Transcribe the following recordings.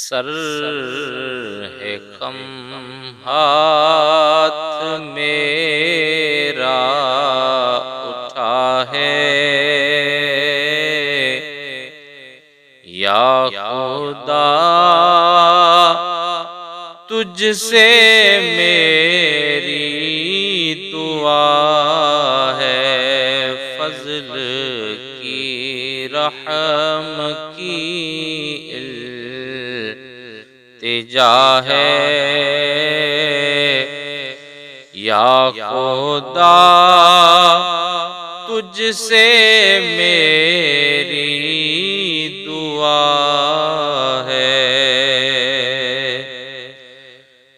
Sir है कम हाथ मेरा उठा है, या खुदा तुझसे मेरी दुआ है। फजल की रहम की इल्तिजा है, या खुदा तुझसे मेरी दुआ है।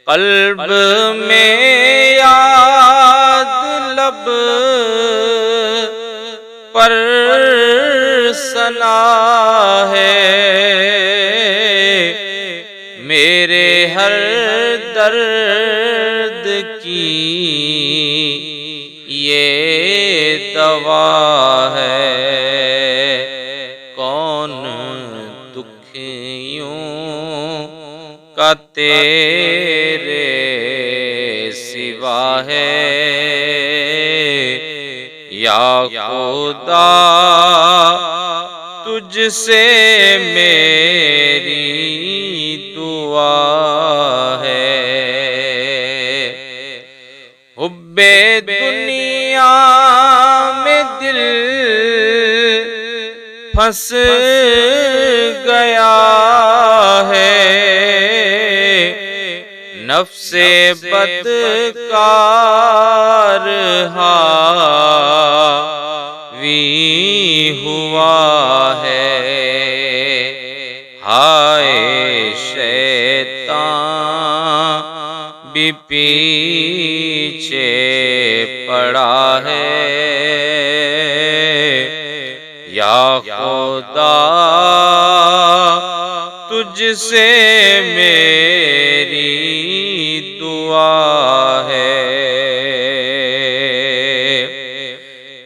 कल्ब में याद लब पर सना है, मेरे हर दर्द की ये दवा है। कौन दुख यूं का तेरे सिवा है, या खुदा तुझसे मेरी दुआ है। हुब्बे दुनिया में दिल फंस गया है, नफ्से बदकार हावी हुआ है। हाय शैतान भी पीछे पड़ा है, या खुदा तुझसे मेरी दुआ है।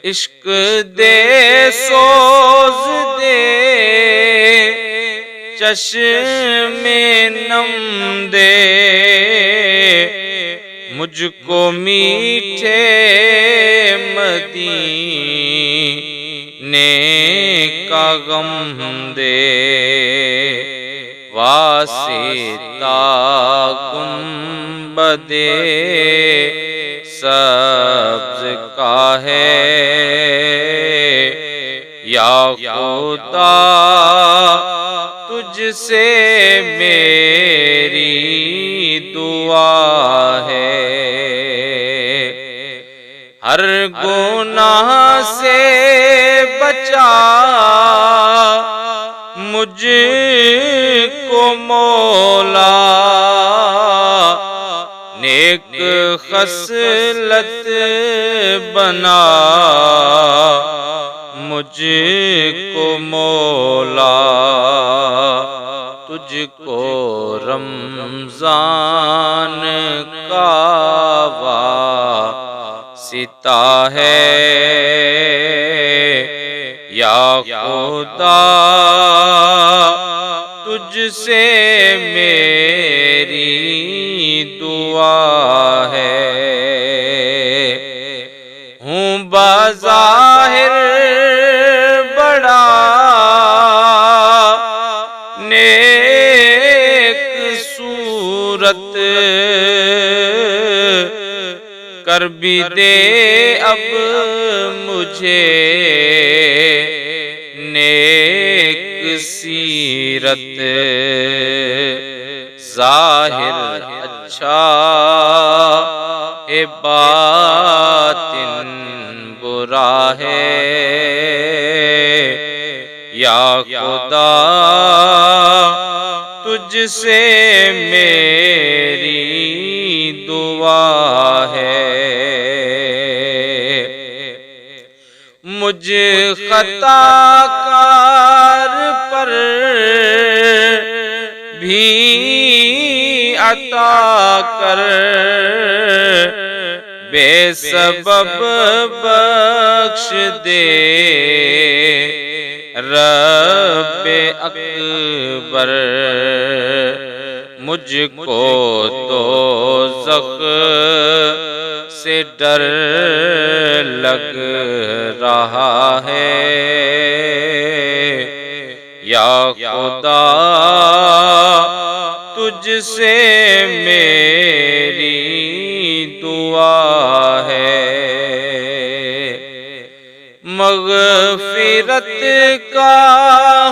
इश्क दे सोज दे चश्मे नम दे, मुझको मीठे मदीने का गम दे। वासिता गुंबदे सब्ज का है, या खुदा तुझसे मेरी दुआ है। हर गुनाह से बचा मुझको मौला, नेक खसलत बना मुझको मौला। तुझको रमजान का वास्ता है, या खुदा तुझसे मेरी दुआ है। हूँ बाज़ाहिर बड़ा नेक सूरत, कर भी दे अब मुझे नेक सीरत। ज़ाहिर अच्छा है बातिन बुरा है, या खुदा तुझसे मेरी दुआ है। मुझ खताकार पर भी अता कर, बेसबब बख्श दे रब्बे अकबर। मुझको दोज़ख से डर लग रहा है। या खुदा तुझसे मेरी दुआ है, मग़फ़िरत का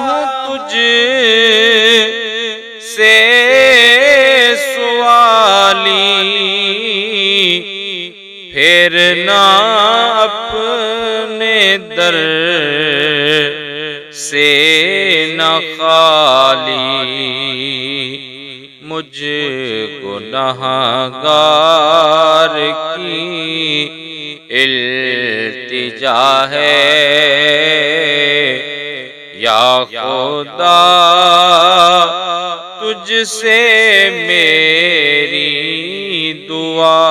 हूँ तुझ से सवाली, फिर ना अपने दर से न खाली। मुझ गुनहगार की इल्तिजा है। या खुदा तुझसे मेरी दुआ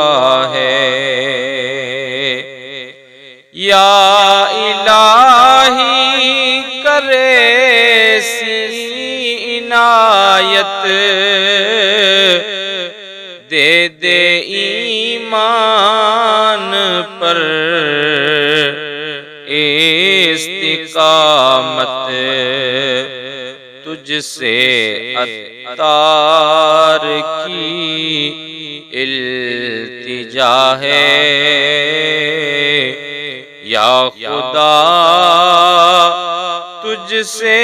है। या इलाही करे सी इनायत, दे दे ईमान पर इस्तिकामत। तुझसे अत्तार की इल्तिजा है। या खुदा तुझसे